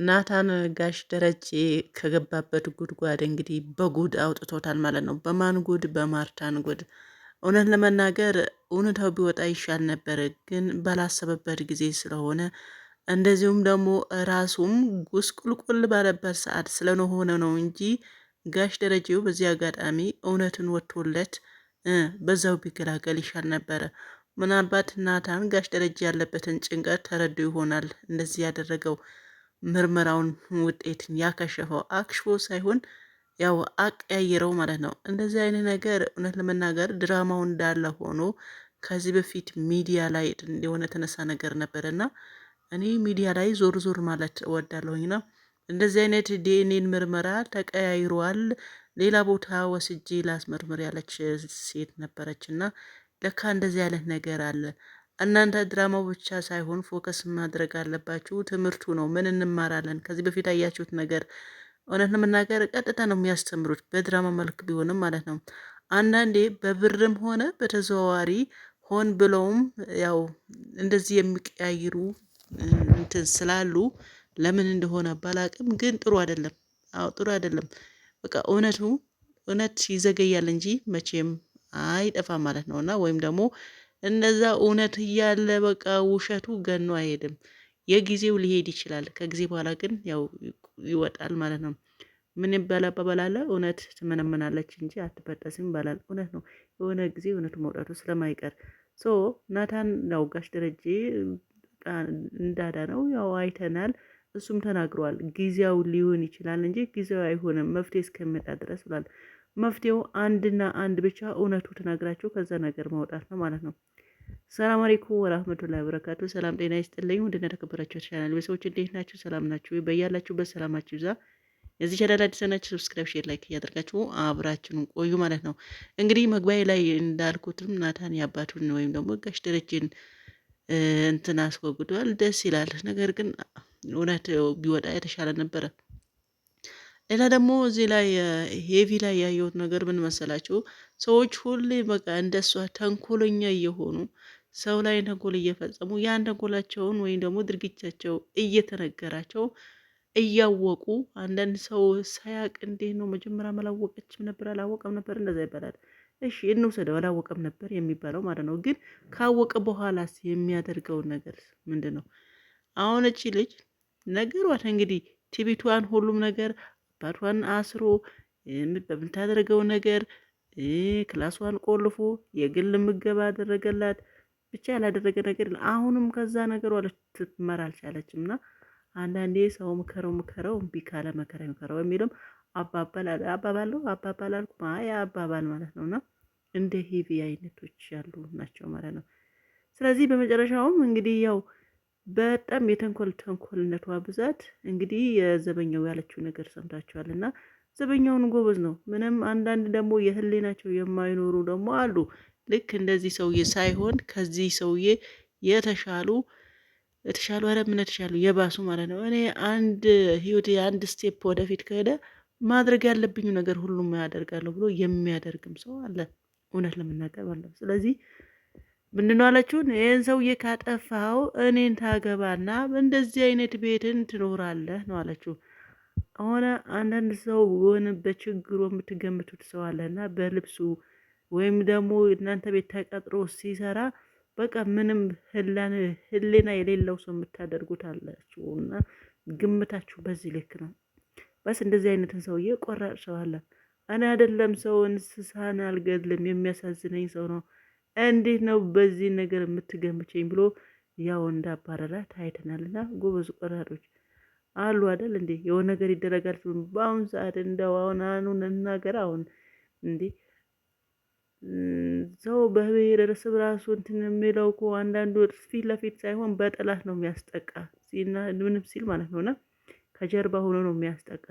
ናታን ጋሽ ደረጀ ከገባበት ጉድጓድ እንግዲህ በጉድ አውጥቶታል ማለት ነው። በማን ጉድ? በማርታን ጉድ። እውነት ለመናገር እውነታው ቢወጣ ይሻል ነበር፣ ግን ባላሰበበት ጊዜ ስለሆነ እንደዚሁም ደግሞ ራሱም ጉስቁልቁል ባለበት ሰዓት ስለሆነ ነው እንጂ ጋሽ ደረጀው በዚህ አጋጣሚ እውነትን ወጥቶለት በዛው ቢገላገል ይሻል ነበረ። ምናልባት ናታን ጋሽ ደረጀ ያለበትን ጭንቀት ተረዶ ይሆናል እንደዚህ ያደረገው ምርመራውን ውጤት ያከሸፈው አክሽፎ ሳይሆን ያው አቀያይረው ማለት ነው። እንደዚህ አይነት ነገር እውነት ለመናገር ድራማው እንዳለ ሆኖ ከዚህ በፊት ሚዲያ ላይ የሆነ የተነሳ ነገር ነበረና እኔ ሚዲያ ላይ ዞር ዞር ማለት እወዳለሁኝና እንደዚህ አይነት ዲኤንኤን ምርመራ ተቀያይሯል፣ ሌላ ቦታ ወስጄ ላስመርምር ያለች ሴት ነበረች እና ለካ እንደዚህ አይነት ነገር አለ። እናንተ ድራማው ብቻ ሳይሆን ፎከስ ማድረግ አለባችሁ። ትምህርቱ ነው። ምን እንማራለን? ከዚህ በፊት አያችሁት ነገር እውነት ለመናገር ቀጥታ ነው የሚያስተምሩት፣ በድራማ መልክ ቢሆንም ማለት ነው። አንዳንዴ በብርም ሆነ በተዘዋዋሪ ሆን ብለውም ያው እንደዚህ የሚቀያይሩ እንትን ስላሉ ለምን እንደሆነ ባላቅም፣ ግን ጥሩ አይደለም። አዎ ጥሩ አይደለም። በቃ እውነት ይዘገያል እንጂ መቼም አይጠፋም ማለት ነው። እና ወይም ደግሞ እነዛ እውነት እያለ በቃ ውሸቱ ገኖ አይሄድም። የጊዜው ሊሄድ ይችላል። ከጊዜ በኋላ ግን ያው ይወጣል ማለት ነው። ምን ይባል አባባል አለ፣ እውነት ትመነመናለች እንጂ አትበጠስም ይባላል። እውነት ነው። የሆነ ጊዜ እውነቱ መውጣቱ ስለማይቀር ናታን ያው ጋሽ ደረጀ እንዳዳነው ያው አይተናል። እሱም ተናግሯል። ጊዜያው ሊሆን ይችላል እንጂ ጊዜው አይሆንም መፍትሄ እስከሚመጣ ድረስ ብሏል። መፍትሄው አንድና አንድ ብቻ እውነቱ ተናግራችሁ ከዛ ነገር ማውጣት ነው ማለት ነው። ሰላም አለይኩም ወራህመቱላሂ ወበረካቱ። ሰላም ጤና ይስጥልኝ። ውድና ተከበራችሁ ቻናል ቤተሰቦች እንዴት ናችሁ? ሰላም ናችሁ? በያላችሁበት ሰላማችሁ ይብዛ። የዚህ ቻናል አዲስ ናችሁ ሰብስክራይብ፣ ሼር፣ ላይክ እያደረጋችሁ አብራችሁን ቆዩ ማለት ነው። እንግዲህ መግቢያ ላይ እንዳልኩትም ናታን ያባቱን ወይም ደግሞ ጋሽ ደረጀን እንትን አስወግዷል። ደስ ይላል። ነገር ግን እውነት ቢወጣ የተሻለ ነበረ። ሌላ ደግሞ እዚህ ላይ ሄቪ ላይ ያየሁት ነገር ምን መሰላችሁ? ሰዎች ሁሌ በቃ እንደሷ ተንኮለኛ እየሆኑ ሰው ላይ ተንኮል እየፈጸሙ ያን ተንኮላቸውን ወይም ደግሞ ድርጊታቸው እየተነገራቸው እያወቁ አንዳንድ ሰው ሳያቅ እንዴት ነው መጀመሪያ አላወቀችም ነበር አላወቀም ነበር እንደዛ ይባላል። እሺ እንውሰደው አላወቀም ነበር የሚባለው ማለት ነው። ግን ካወቀ በኋላስ የሚያደርገውን ነገር ምንድን ነው? አሁን እቺ ልጅ ነገሯት እንግዲህ ቲቪቷን ሁሉም ነገር አባቷን አስሮ በምታደርገው ነገር ክላሷን ቆልፎ የግል ምገባ አደረገላት። ብቻ ያላደረገ ነገር አሁንም ከዛ ነገሯ ልትመራ አልቻለችም። እና አንዳንዴ ሰው ምከረው እምቢ ካለ መከራ ይምከረው የሚለውም አባባል አልኩ አባባል ማለት ነው። እና እንደ ሄቪ አይነቶች ያሉ ናቸው ማለት ነው። ስለዚህ በመጨረሻውም እንግዲህ ያው በጣም ተንኮልነቷ ብዛት እንግዲህ የዘበኛው ያለችው ነገር ሰምታችኋል። እና ዘበኛውን ጎበዝ ነው። ምንም አንዳንድ ደግሞ የህሊናቸው የማይኖሩ ደግሞ አሉ። ልክ እንደዚህ ሰውዬ ሳይሆን ከዚህ ሰውዬ የተሻሉ ኧረ ምን የተሻሉ የባሱ ማለት ነው። እኔ አንድ ህይወቴ አንድ ስቴፕ ወደፊት ከሄደ ማድረግ ያለብኝ ነገር ሁሉም ያደርጋለሁ ብሎ የሚያደርግም ሰው አለ፣ እውነት ለመናገር ማለት ነው። ስለዚህ ምንድነው አላችሁን? ይህን ሰውዬ ካጠፋው እኔን ታገባና እንደዚህ አይነት ቤትን ትኖራለህ ነው አላችሁ። ሆነ አንዳንድ ሰው ሆነ በችግሩ የምትገምቱት ሰው አለና በልብሱ ወይም ደግሞ እናንተ ቤት ተቀጥሮ ሲሰራ በቃ ምንም ህሊና የሌለው ሰው የምታደርጉት አላችሁ እና ግምታችሁ በዚህ ልክ ነው። በስ እንደዚህ አይነትን ሰውዬ ቆራጥ ሰው አለ። እኔ አይደለም ሰው እንስሳን አልገድልም የሚያሳዝነኝ ሰው ነው። እንዴት ነው በዚህ ነገር የምትገምቸኝ ብሎ ያው እንዳባረራት አይተናልና ጎበዝ ቆራጦች አሉ አይደል እንዴ? የሆነ ነገር ይደረጋል። በአሁን ሰዓት እንደው አሁን እናገር አሁን እንዴ ሰው በብሔረሰብ ራሱ እንትን የሚለው እኮ አንዳንዱ ፊት ለፊት ሳይሆን በጠላት ነው የሚያስጠቃ ሲና ምንም ሲል ማለት ነውና ከጀርባ ሆኖ ነው የሚያስጠቃ።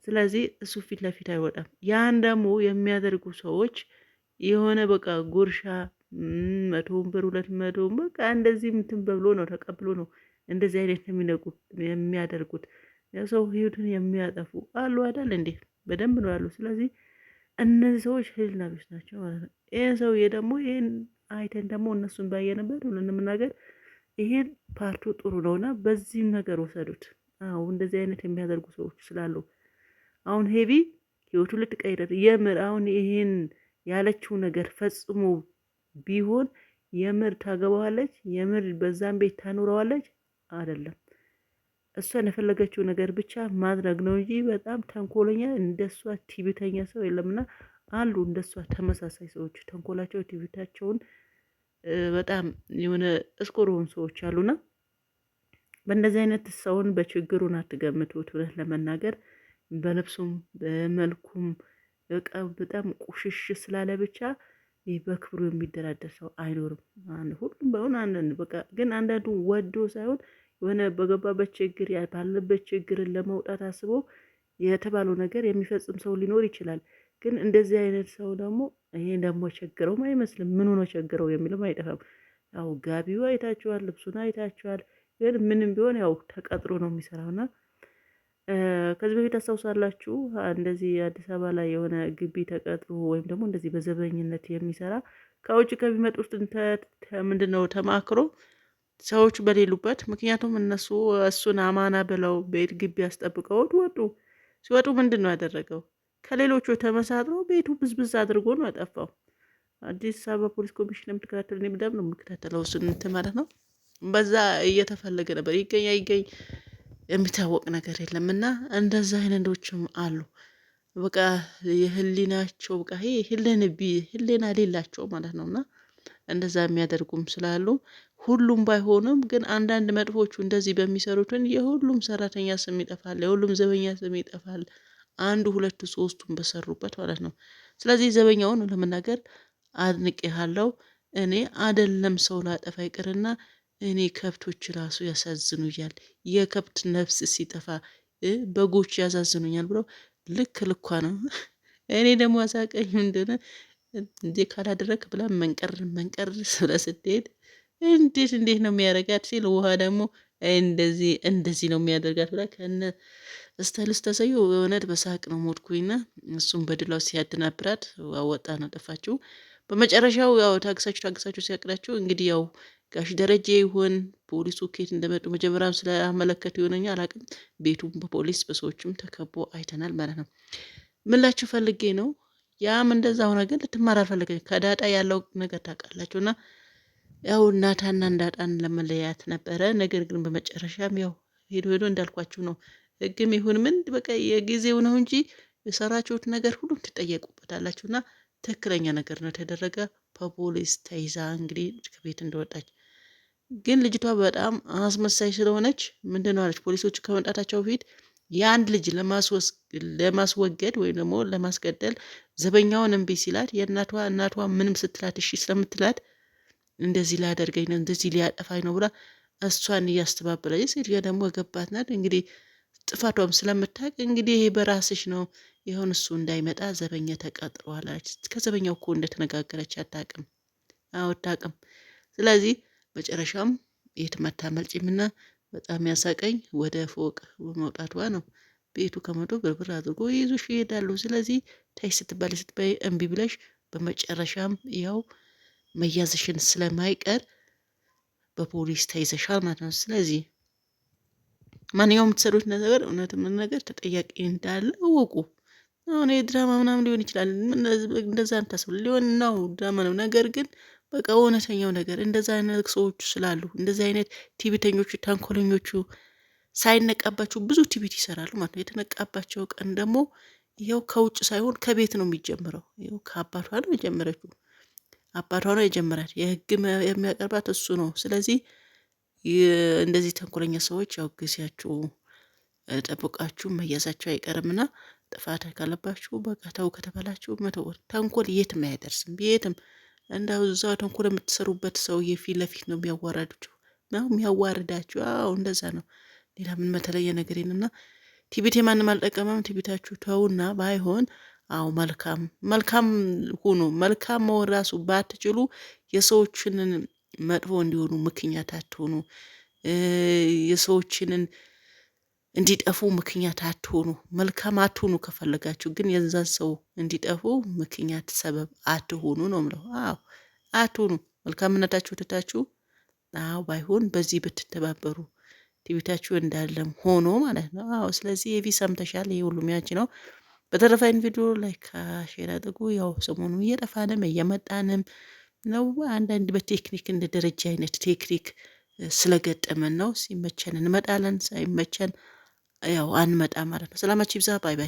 ስለዚህ እሱ ፊት ለፊት አይወጣም። ያን ደግሞ የሚያደርጉ ሰዎች የሆነ በቃ ጉርሻ 100 ብር 200 በቃ እንደዚህ እንትን በብሎ ነው ተቀብሎ ነው እንደዚህ አይነት የሚያደርጉት የሰው ህይወትን የሚያጠፉ አሉ አይደል እንዴ? በደንብ ነው ያሉ። ስለዚህ እነዚህ ሰዎች ህሊና ቢስ ናቸው ማለት ነው። ይሄን ሰውዬ ደግሞ ይሄን አይተን ደግሞ እነሱን ባየነበት ሁሉንም ነገር ይሄን ፓርቱ ጥሩ ነውና በዚህም ነገር ወሰዱት። አዎ እንደዚህ አይነት የሚያደርጉ ሰዎች ስላሉ አሁን ሄቢ ህይወቱን ልትቀይር የምር አሁን ይሄን ያለችው ነገር ፈጽሞ ቢሆን የምር ታገባዋለች? የምር በዛም ቤት ታኑረዋለች? አይደለም። እሷን የፈለገችው ነገር ብቻ ማድረግ ነው እንጂ በጣም ተንኮለኛ እንደሷ ቲቪተኛ ሰው የለምና አሉ እንደሷ ተመሳሳይ ሰዎች ተንኮላቸው ቲቪታቸውን በጣም የሆነ እስኮሮውን ሰዎች አሉና በእንደዚህ አይነት ሰውን በችግሩን አትገምቱት። ብለህ ለመናገር በልብሱም በመልኩም በቃ በጣም ቁሽሽ ስላለ ብቻ ይህ በክብሩ የሚደራደር ሰው አይኖርም። ሁሉም በሆነ አንዳንድ በቃ ግን አንዳንዱ ወዶ ሳይሆን የሆነ በገባበት ችግር ባለበት ችግርን ለመውጣት አስቦ የተባለው ነገር የሚፈጽም ሰው ሊኖር ይችላል። ግን እንደዚህ አይነት ሰው ደግሞ ይሄ ደግሞ ቸግረውም አይመስልም። ምን ሆኖ ቸግረው የሚልም አይጠፋም። ያው ጋቢው አይታችኋል፣ ልብሱን አይታችኋል። ግን ምንም ቢሆን ያው ተቀጥሮ ነው የሚሰራውና ከዚህ በፊት አስታውሳላችሁ እንደዚህ አዲስ አበባ ላይ የሆነ ግቢ ተቀጥሮ ወይም ደግሞ እንደዚህ በዘበኝነት የሚሰራ ከውጭ ከሚመጡት ምንድነው ተማክሮ ሰዎች በሌሉበት፣ ምክንያቱም እነሱ እሱን አማና ብለው ቤት ግቢ አስጠብቀውት ወጡ። ሲወጡ ምንድን ነው ያደረገው? ከሌሎቹ ተመሳጥሮ ቤቱ ብዝብዝ አድርጎ ነው ያጠፋው። አዲስ አበባ ፖሊስ ኮሚሽን የምትከታተል እኔ በደምብ ነው የምከታተለው እሱን እንትን ማለት ነው። በዛ እየተፈለገ ነበር። ይገኝ አይገኝ የሚታወቅ ነገር የለም። እና እንደዛ አይነቶችም አሉ። በቃ የህሊናቸው በቃ ይሄ ህሊና ሌላቸው ማለት ነውና እንደዛ የሚያደርጉም ስላሉ ሁሉም ባይሆንም ግን አንዳንድ መጥፎቹ እንደዚህ በሚሰሩትን የሁሉም ሰራተኛ ስም ይጠፋል፣ የሁሉም ዘበኛ ስም ይጠፋል። አንዱ ሁለቱ ሶስቱም በሰሩበት ማለት ነው። ስለዚህ ዘበኛውን ለመናገር አድንቄሃለሁ። እኔ አይደለም ሰው ላጠፋ ይቅርና እኔ ከብቶች ራሱ ያሳዝኑኛል። የከብት ነፍስ ሲጠፋ በጎች ያሳዝኑኛል ብሎ ልክ ልኳ ነው። እኔ ደግሞ አሳቀኝ እንደሆነ እንዴ ካላደረክ ብላ መንቀር ስለ ስትሄድ እንዴት ነው የሚያደርጋት ሲል ውሃ ደግሞ እንደዚህ ነው የሚያደርጋት ብላ ከነ እስተልስ ተሰዩ እውነት በሳቅ ነው ሞትኩኝና እሱም በድላው ሲያድናብራት አወጣ ነው ጠፋችው። በመጨረሻው ያው ታግሳችሁ ሲያቅዳችሁ እንግዲህ ያው ጋሽ ደረጀ ይሁን ፖሊሱ ከየት እንደመጡ መጀመሪያም ስላመለከቱ ይሆነኛ አላቅም። ቤቱም በፖሊስ በሰዎችም ተከቦ አይተናል ማለት ነው። ምላችሁ ፈልጌ ነው። ያም እንደዛ ሆነ ግን ልትማር አልፈለገች። ከዳጣ ያለው ነገር ታውቃላችሁና ያው እናታና እንዳጣን ለመለያት ነበረ። ነገር ግን በመጨረሻም ያው ሄዶ እንዳልኳችሁ ነው። ህግም ይሁን ምን በቃ የጊዜው ነው እንጂ የሰራችሁት ነገር ሁሉም ትጠየቁበታላችሁና ትክክለኛ ነገር ነው የተደረገ። በፖሊስ ተይዛ እንግዲህ ከቤት እንደወጣች ግን ልጅቷ በጣም አስመሳይ ስለሆነች ምንድነው አለች፣ ፖሊሶች ከመምጣታቸው በፊት የአንድ ልጅ ለማስወገድ ወይም ደግሞ ለማስገደል ዘበኛውን እምቢ ሲላት እናቷ ምንም ስትላት እሺ ስለምትላት እንደዚህ ላደርገኝ ነው እንደዚህ ሊያጠፋኝ ነው ብላ እሷን እያስተባበለች ሴትዮዋ ደግሞ ገባት ናት። እንግዲህ ጥፋቷም ስለምታውቅ እንግዲህ ይሄ በራስሽ ነው ይሁን እሱ እንዳይመጣ ዘበኛ ተቀጥሯል አለች። ከዘበኛው እኮ እንደተነጋገረች አታውቅም። ስለዚህ መጨረሻም የትም አታመልጭምና በጣም ያሳቀኝ ወደ ፎቅ መውጣቷ ነው። ቤቱ ከመቶ ብርብር አድርጎ ይዙሽ ይሄዳሉ። ስለዚህ ታይ ስትባይ እምቢ ብለሽ በመጨረሻም ያው መያዝሽን ስለማይቀር በፖሊስ ተይዘሻል ማለት ነው። ስለዚህ ማንኛውም የምትሰሩት ነገር እውነትም ነገር ተጠያቂ እንዳለ እወቁ። አሁን የድራማ ምናምን ሊሆን ይችላል፣ እንደዛ እንታስብ ሊሆን ነው ድራማ ነው። ነገር ግን በቃ እውነተኛው ነገር እንደዛ አይነት ሰዎች ስላሉ እንደዚህ አይነት ቲቪተኞቹ ተንኮለኞቹ ሳይነቃባቸው ብዙ ቲቪት ይሰራሉ ማለት ነው። የተነቃባቸው ቀን ደግሞ ይኸው ከውጭ ሳይሆን ከቤት ነው የሚጀምረው። ይኸው ከአባቷ ነው የጀመረችው። አባቷ ነው የጀመራት። የህግ የሚያቀርባት እሱ ነው። ስለዚህ እንደዚህ ተንኮለኛ ሰዎች ያው ጊዜያችሁ ጠብቃችሁ መያዛችሁ አይቀርምና ጥፋት ካለባችሁ በቃ ተው ከተባላችሁ መተው። ተንኮል የትም አያደርስም። የትም እንዳው እዛው ተንኮል የምትሰሩበት ሰውዬ ፊት ለፊት ነው የሚያዋርዳችሁ። አዎ እንደዛ ነው። ሌላ ምን መተለየ ነገር የለምና ቲቪት ማንም አልጠቀመም። ቲቪታችሁ ተውና ባይሆን አዎ መልካም ሁኑ። መልካም መሆን ራሱ ባትችሉ የሰዎችን መጥፎ እንዲሆኑ ምክንያት አትሆኑ። የሰዎችን እንዲጠፉ ምክንያት አትሆኑ። መልካም አትሆኑ። ከፈለጋችሁ ግን የዛን ሰው እንዲጠፉ ምክንያት ሰበብ አትሆኑ ነው የምለው። አዎ አትሆኑ። መልካምነታችሁ ትታችሁ አዎ ባይሆን በዚህ ብትተባበሩ ቲቪታችሁ እንዳለም ሆኖ ማለት ነው። አዎ ስለዚህ ኤቪ ሰምተሻል፣ ይሄ ሁሉም ያንቺ ነው። በተረፈ ይህን ቪዲዮ ላይክ ሼር አድርጉ። ያው ሰሞኑን እየጠፋንም እየመጣንም ነው። አንዳንድ በቴክኒክ እንደ ደረጃ አይነት ቴክኒክ ስለገጠመን ነው። ሲመቸን እንመጣለን፣ ሳይመቸን ያው አንመጣ ማለት ነው። ሰላማችሁ ይብዛ። ባይ ባይ።